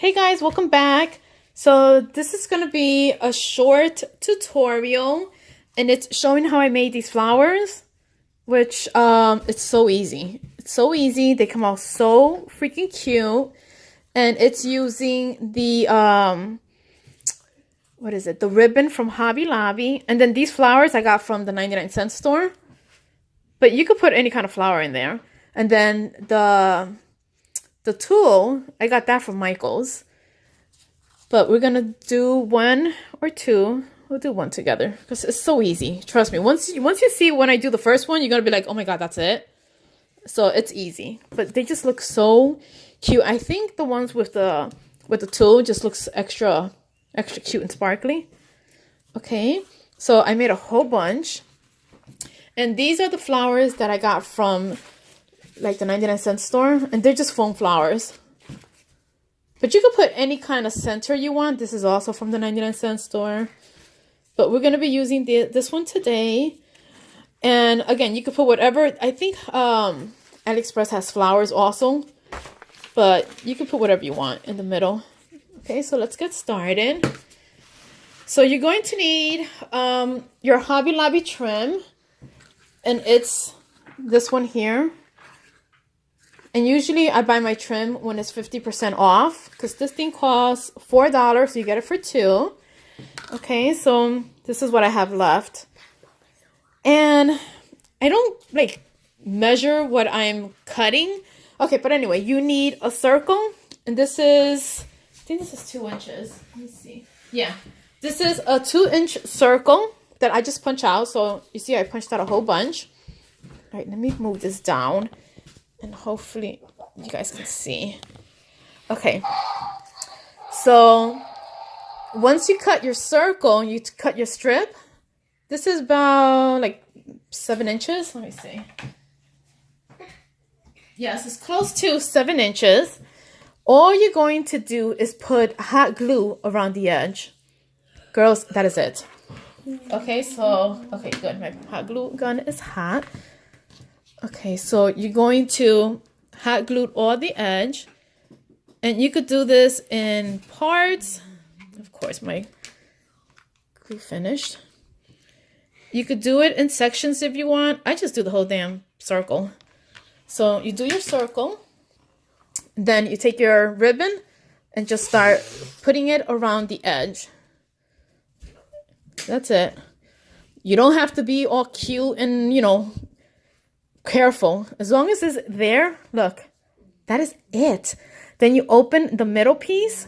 Hey guys, welcome back. So this is going to be a short tutorial and it's showing how I made these flowers, which it's so easy. It's so easy. They come out so freaking cute. And it's using the what is it? The ribbon from Hobby Lobby. And then these flowers I got from the 99-cent store. But you could put any kind of flower in there. And then the tool, I got that from Michael's. But we're going to do one or two. We'll do one together because it's so easy. Trust me. Once you see when I do the first one, you're going to be like, oh my God, that's it. So it's easy. But they just look so cute. I think the ones with the tool just looks extra cute and sparkly. Okay. So I made a whole bunch. And these are the flowers that I got from like the 99-cent store, and they're just foam flowers. But you could put any kind of center you want. This is also from the 99-cent store. But we're going to be using this one today. And again, you could put whatever. I think AliExpress has flowers also. But you can put whatever you want in the middle. Okay, so let's get started. So you're going to need your Hobby Lobby trim. And it's this one here. And usually I buy my trim when it's 50% off because this thing costs $4, so you get it for $2. Okay, so this is what I have left. And I don't like measure what I'm cutting. Okay, but anyway, you need a circle. And this is, I think this is 2 inches. Let me see. Yeah, this is a 2-inch circle that I just punch out. So you see I punched out a whole bunch. All right, let me move this down. And hopefully you guys can see. Okay. So once you cut your circle, you cut your strip. This is about like 7 inches. Let me see. Yes, it's close to 7 inches. All you're going to do is put hot glue around the edge. Girls, that is it. Okay, so, okay, good. My hot glue gun is hot. Okay, so you're going to hot glue all the edge. And you could do this in parts. Of course, my glue finished. You could do it in sections if you want. I just do the whole damn circle. So you do your circle. Then you take your ribbon and just start putting it around the edge. That's it. You don't have to be all cute and, you know, careful. As long as it's there, look, that is it. Then you open the middle piece.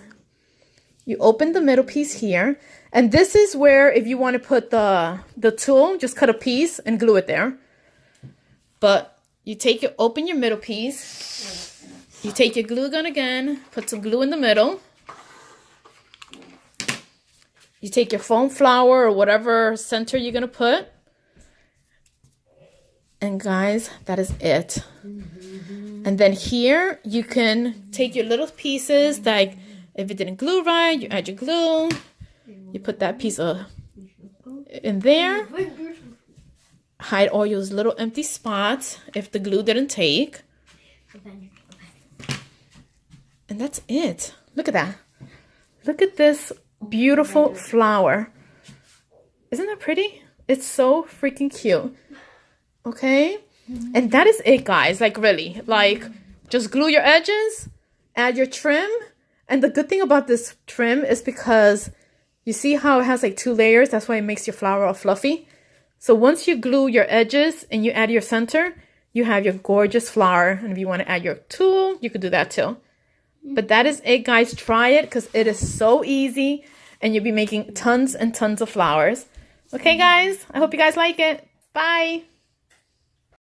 You open the middle piece here. And this is where if you want to put the tool, just cut a piece and glue it there. But you take it, open your middle piece. You take your glue gun again, put some glue in the middle. You take your foam flower or whatever center you're going to put. And guys, that is it. And then here you can take your little pieces, like if it didn't glue right, you add your glue. You put that piece in there. Hide all those little empty spots if the glue didn't take. And that's it. Look at that. Look at this beautiful flower. Isn't that pretty? It's so freaking cute. Okay, and that is it, guys. Like, really, like, just glue your edges, add your trim. And the good thing about this trim is because you see how it has like 2 layers. That's why it makes your flower all fluffy. So once you glue your edges and you add your center, you have your gorgeous flower. And if you want to add your tool, you could do that too. But that is it, guys. Try it because it is so easy and you'll be making tons and tons of flowers. Okay, guys, I hope you guys like it. Bye.